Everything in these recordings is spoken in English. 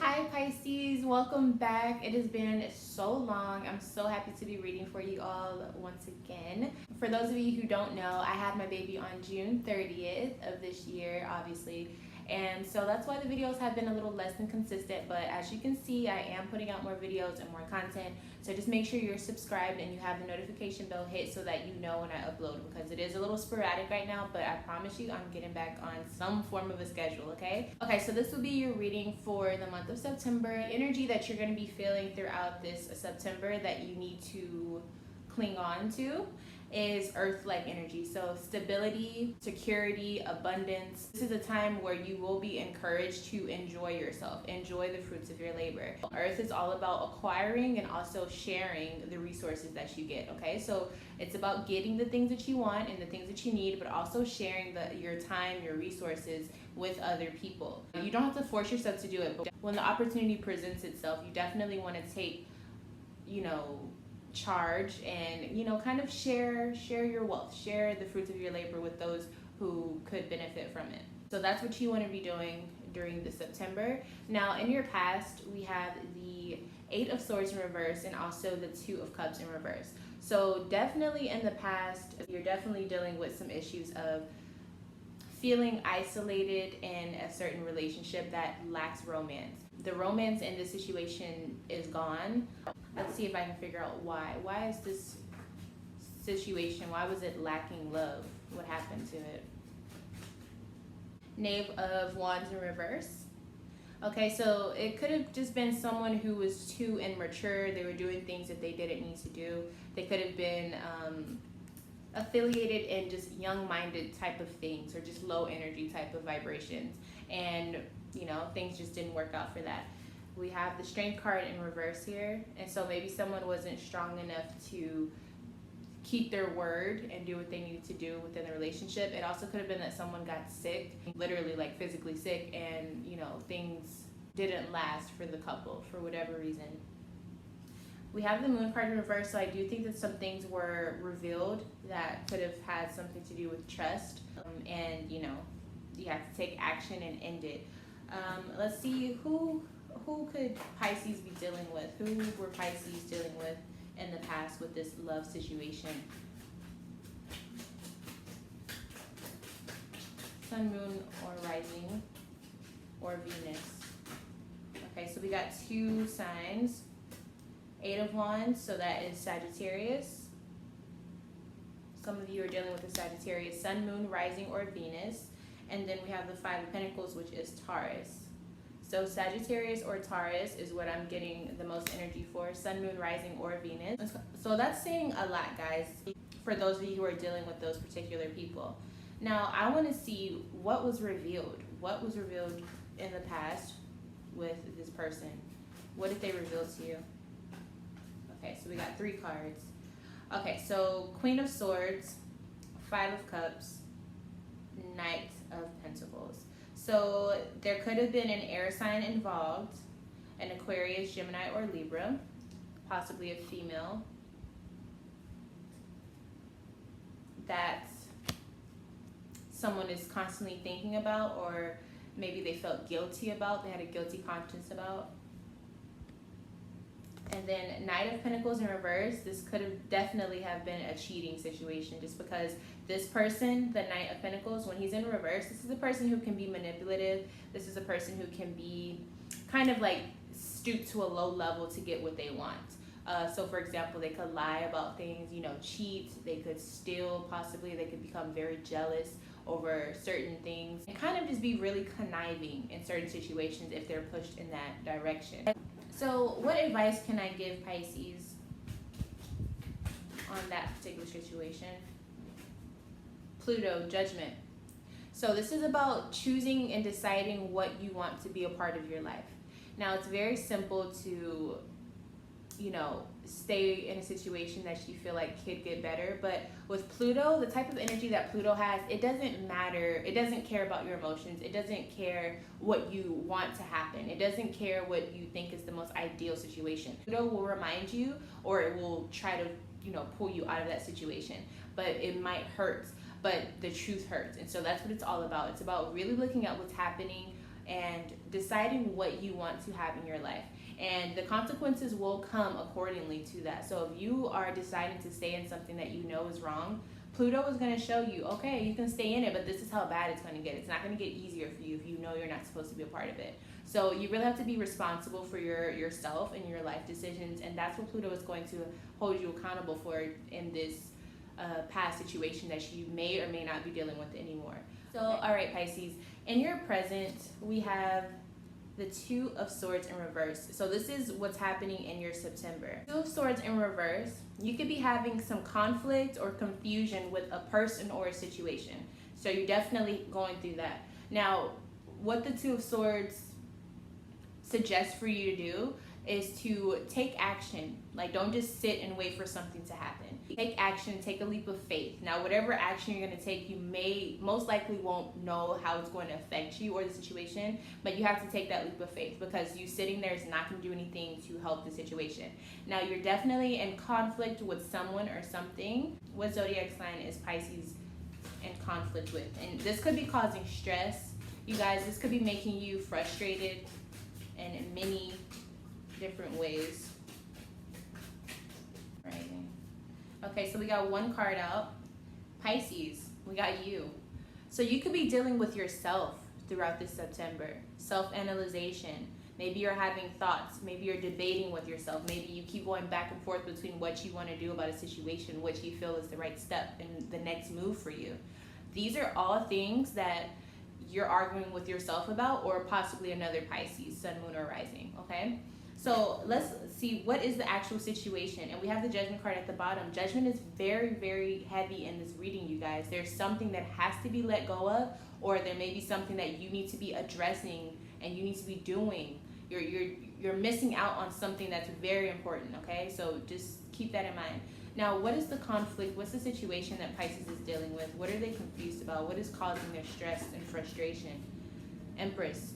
Hi Pisces, welcome back. It has been so long. I'm so happy to be reading for you all once again. For those of you who don't know, I had my baby on June 30th of this year, obviously. And so that's why the videos have been a little less than consistent, but as you can see, I am putting out more videos and more content. So just make sure you're subscribed and you have the notification bell hit so that you know when I upload, because it is a little sporadic right now, but I promise you I'm getting back on some form of a schedule, okay? Okay, so this will be your reading for the month of September. Energy that you're going to be feeling throughout this September that you need to cling on to is earth-like energy. So stability, security, abundance. This is a time where you will be encouraged to enjoy yourself, enjoy the fruits of your labor. Earth is all about acquiring and also sharing the resources that you get, okay? So it's about getting the things that you want and the things that you need, but also sharing your time, your resources with other people. You don't have to force yourself to do it, but when the opportunity presents itself, you definitely want to take, charge and kind of share your wealth, share the fruits of your labor with those who could benefit from it. So that's what you want to be doing during the September. Now in your past, we have the 8 of Swords in reverse and also the 2 of Cups in reverse. So definitely in the past, you're definitely dealing with some issues of feeling isolated in a certain relationship that lacks romance. The romance in this situation is gone. Let's see if I can figure out why. Why is this situation, why was it lacking love? What happened to it? Knave of Wands in reverse. Okay, so it could have just been someone who was too immature. They were doing things that they didn't need to do. They could have been affiliated in just young-minded type of things or just low energy type of vibrations. And, things just didn't work out for that. We have the Strength card in reverse here, and so maybe someone wasn't strong enough to keep their word and do what they needed to do within the relationship. It also could have been that someone got sick, literally like physically sick, and things didn't last for the couple for whatever reason. We have the Moon card in reverse, so I do think that some things were revealed that could have had something to do with trust, and you have to take action and end it. Let's see who could Pisces be dealing with? Who were Pisces dealing with in the past with this love situation? Sun, Moon, or Rising, or Venus. Okay, so we got 2 signs. 8 of Wands, so that is Sagittarius. Some of you are dealing with the Sagittarius, Sun, Moon, Rising, or Venus. And then we have the 5 of Pentacles, which is Taurus. So Sagittarius or Taurus is what I'm getting the most energy for. Sun, Moon, Rising, or Venus. So that's saying a lot, guys, for those of you who are dealing with those particular people. Now, I want to see what was revealed. What was revealed in the past with this person? What did they reveal to you? Okay, so we got 3 cards. Okay, so Queen of Swords, 5 of Cups, Knight of Pentacles. So there could have been an air sign involved, an Aquarius, Gemini, or Libra, possibly a female, that someone is constantly thinking about, or maybe they felt guilty about, they had a guilty conscience about. And then Knight of Pentacles in reverse, this could have definitely have been a cheating situation, just because this person, the Knight of Pentacles, when he's in reverse, this is a person who can be manipulative. This is a person who can be kind of like stoop to a low level to get what they want. So for example, they could lie about things, cheat, they could steal, possibly they could become very jealous over certain things, and kind of just be really conniving in certain situations if they're pushed in that direction. So what advice can I give Pisces on that particular situation? Pluto, Judgment. So this is about choosing and deciding what you want to be a part of your life. Now, it's very simple to, stay in a situation that you feel like could get better. But with Pluto, the type of energy that Pluto has, it doesn't matter. It doesn't care about your emotions. It doesn't care what you want to happen. It doesn't care what you think is the most ideal situation. Pluto will remind you, or it will try to, pull you out of that situation. But it might hurt, but the truth hurts. And so that's what it's all about. It's about really looking at what's happening and deciding what you want to have in your life. And the consequences will come accordingly to that. So if you are deciding to stay in something that you know is wrong, Pluto is going to show you, okay, you can stay in it, but this is how bad it's going to get. It's not going to get easier for you if you know you're not supposed to be a part of it. So you really have to be responsible for yourself and your life decisions, and that's what Pluto is going to hold you accountable for in this past situation that you may or may not be dealing with anymore. So, all right, Pisces, in your present, we have the Two of Swords in reverse. So this is what's happening in your September. Two of Swords in reverse, you could be having some conflict or confusion with a person or a situation. So you're definitely going through that. Now, what the Two of Swords suggests for you to do is to take action. Like, don't just sit and wait for something to happen. Take action, take a leap of faith. Now, whatever action you're going to take, you most likely won't know how it's going to affect you or the situation, but you have to take that leap of faith, because you sitting there is not going to do anything to help the situation. Now, you're definitely in conflict with someone or something. What zodiac sign is Pisces in conflict with? And this could be causing stress. You guys, this could be making you frustrated in many different ways. Right. Okay, so we got one card out. Pisces, we got you. So you could be dealing with yourself throughout this September. Self-analyzation. Maybe you're having thoughts. Maybe you're debating with yourself. Maybe you keep going back and forth between what you want to do about a situation, what you feel is the right step and the next move for you. These are all things that you're arguing with yourself about, or possibly another Pisces, sun, moon, or rising, okay? So let's see, what is the actual situation? And we have the Judgment card at the bottom. Judgment is very, very heavy in this reading, you guys. There's something that has to be let go of, or there may be something that you need to be addressing and you need to be doing. You're missing out on something that's very important, okay? So just keep that in mind. Now, what is the conflict? What's the situation that Pisces is dealing with? What are they confused about? What is causing their stress and frustration? Empress.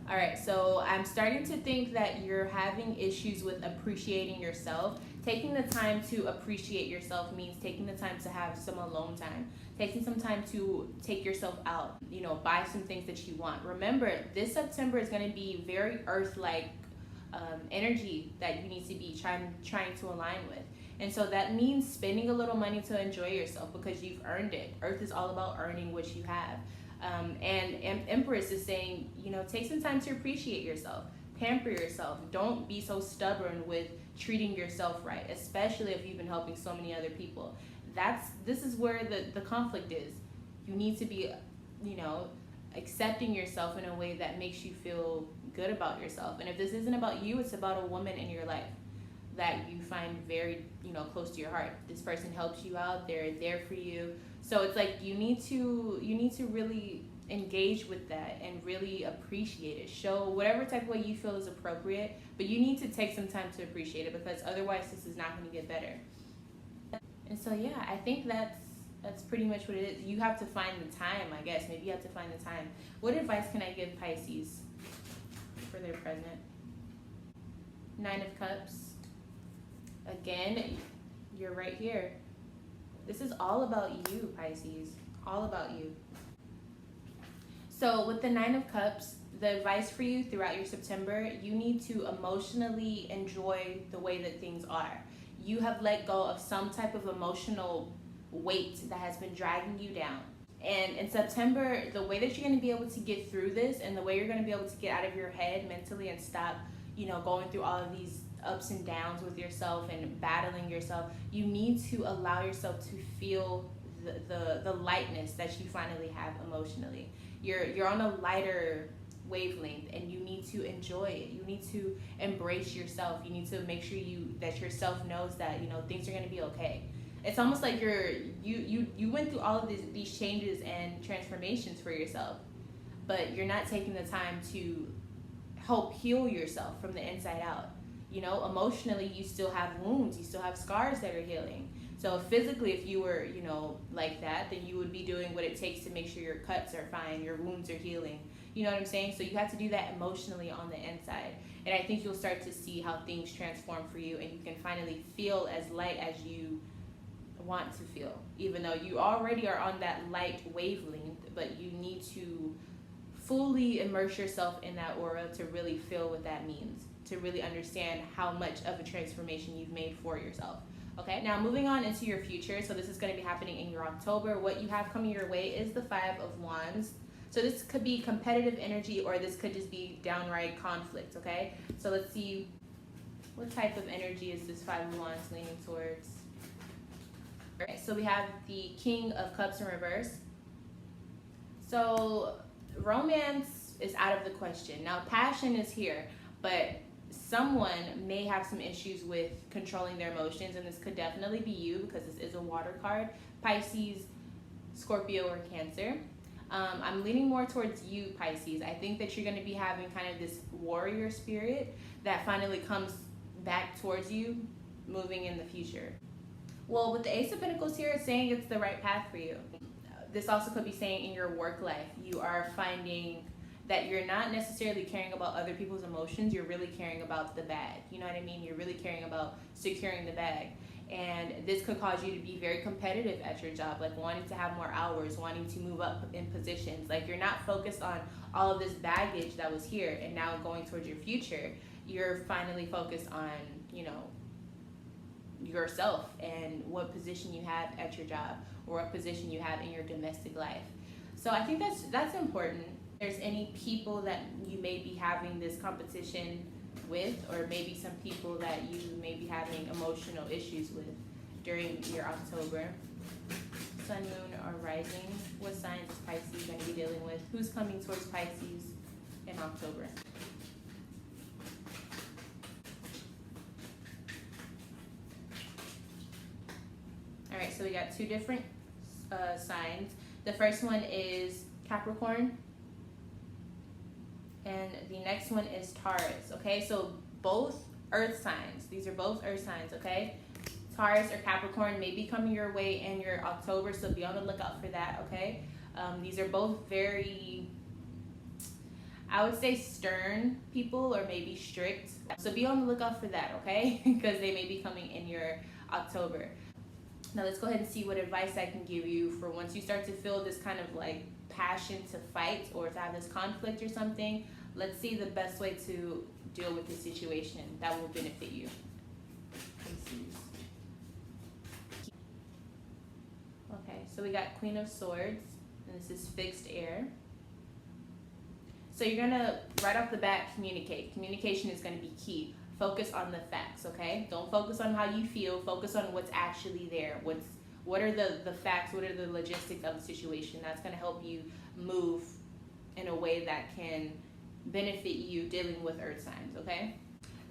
All right, so I'm starting to think that you're having issues with appreciating yourself. Taking the time to appreciate yourself means taking the time to have some alone time. Taking some time to take yourself out, buy some things that you want. Remember, this September is going to be very earth-like energy that you need to be trying to align with. And so that means spending a little money to enjoy yourself, because you've earned it. Earth is all about earning what you have. And Empress is saying, take some time to appreciate yourself. Pamper yourself. Don't be so stubborn with treating yourself right, especially if you've been helping so many other people. This is where the conflict is. You need to be, accepting yourself in a way that makes you feel good about yourself. And if this isn't about you, it's about a woman in your life that you find very, close to your heart. This person helps you out. They're there for you. So it's like you need to really engage with that and really appreciate it. Show whatever type of way you feel is appropriate, but you need to take some time to appreciate it, because otherwise this is not going to get better. And so yeah, I think that's pretty much what it is. You have to find the time, I guess. Maybe you have to find the time. What advice can I give Pisces for their present? Nine of Cups. Again, you're right here. This is all about you, Pisces. All about you. So with the Nine of Cups, the advice for you throughout your September, you need to emotionally enjoy the way that things are. You have let go of some type of emotional weight that has been dragging you down. And in September, the way that you're going to be able to get through this, and the way you're going to be able to get out of your head mentally and stop, going through all of these ups and downs with yourself and battling yourself, you need to allow yourself to feel the lightness that you finally have emotionally. You're on a lighter wavelength, and you need to enjoy it. You need to embrace yourself. You need to make sure that yourself knows that things are going to be okay. It's almost like you went through all of these changes and transformations for yourself, but you're not taking the time to help heal yourself from the inside out. Emotionally, you still have wounds, you still have scars that are healing. So physically, if you were, like that, then you would be doing what it takes to make sure your cuts are fine, your wounds are healing. You know what I'm saying? So you have to do that emotionally on the inside. And I think you'll start to see how things transform for you, and you can finally feel as light as you want to feel, even though you already are on that light wavelength, but you need to fully immerse yourself in that aura to really feel what that means, to really understand how much of a transformation you've made for yourself. Okay, now moving on into your future. So this is going to be happening in your October. What you have coming your way is the 5 of Wands. So this could be competitive energy, or this could just be downright conflict, okay? So let's see, what type of energy is this 5 of Wands leaning towards? Okay, so we have the King of Cups in reverse. So romance is out of the question. Now passion is here, but someone may have some issues with controlling their emotions, and this could definitely be you because this is a water card. Pisces, Scorpio, or Cancer. I'm leaning more towards you, Pisces. I think that you're going to be having kind of this warrior spirit that finally comes back towards you moving in the future. Well, with the Ace of Pentacles here, it's saying it's the right path for you. This also could be saying in your work life, you are finding that you're not necessarily caring about other people's emotions, you're really caring about the bag. You know what I mean? You're really caring about securing the bag. And this could cause you to be very competitive at your job, like wanting to have more hours, wanting to move up in positions. Like you're not focused on all of this baggage that was here and now going towards your future. You're finally focused on, you know, yourself and what position you have at your job or what position you have in your domestic life. So I think that's important. If there's any people that you may be having this competition with, or maybe some people that you may be having emotional issues with during your October. Sun, moon, or rising. What signs is Pisces going to be dealing with? Who's coming towards Pisces in October? All right, so we got 2 different signs. The first one is Capricorn, and the next one is Taurus. Okay, so both earth signs. These are both earth signs, okay? Taurus or Capricorn may be coming your way in your October, so be on the lookout for that, okay? These are both very, I would say, stern people, or maybe strict. So be on the lookout for that, okay? Because they may be coming in your October. Now let's go ahead and see what advice I can give you for once you start to feel this kind of like passion to fight or to have this conflict or something. Let's see the best way to deal with this situation that will benefit you. Okay, so we got Queen of Swords, and this is fixed air. So you're gonna, right off the bat, communicate. Communication is gonna be key. Focus on the facts, okay? Don't focus on how you feel. Focus on what's actually there. What are the facts? What are the logistics of the situation? That's going to help you move in a way that can benefit you dealing with earth signs, okay?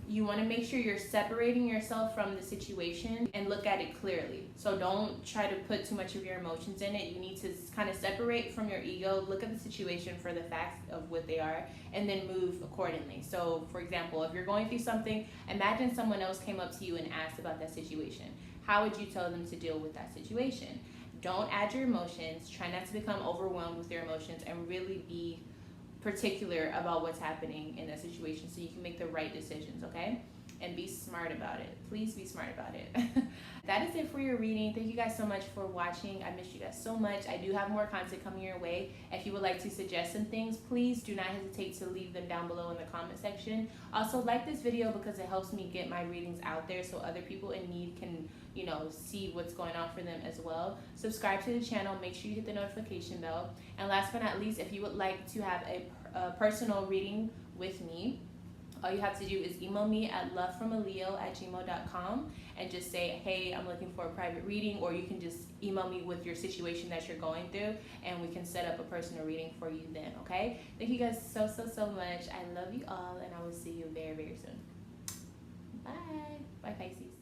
You want to make sure you're separating yourself from the situation and look at it clearly. So don't try to put too much of your emotions in it. You need to kind of separate from your ego, look at the situation for the facts of what they are, and then move accordingly. So for example, if you're going through something, imagine someone else came up to you and asked about that situation. How would you tell them to deal with that situation? Don't add your emotions. Try not to become overwhelmed with your emotions, and really be particular about what's happening in that situation so you can make the right decisions, okay? And be smart about it. Please be smart about it. That is it for your reading. Thank you guys so much for watching. I miss you guys so much. I do have more content coming your way. If you would like to suggest some things, please do not hesitate to leave them down below in the comment section. Also, like this video because it helps me get my readings out there so other people in need can, you know, see what's going on for them as well. Subscribe to the channel. Make sure you hit the notification bell. And last but not least, if you would like to have a personal reading with me, all you have to do is email me at lovefromaleo@gmail.com and just say, hey, I'm looking for a private reading, or you can just email me with your situation that you're going through and we can set up a personal reading for you then, okay? Thank you guys so much. I love you all, and I will see you very, very soon. Bye. Bye, Pisces.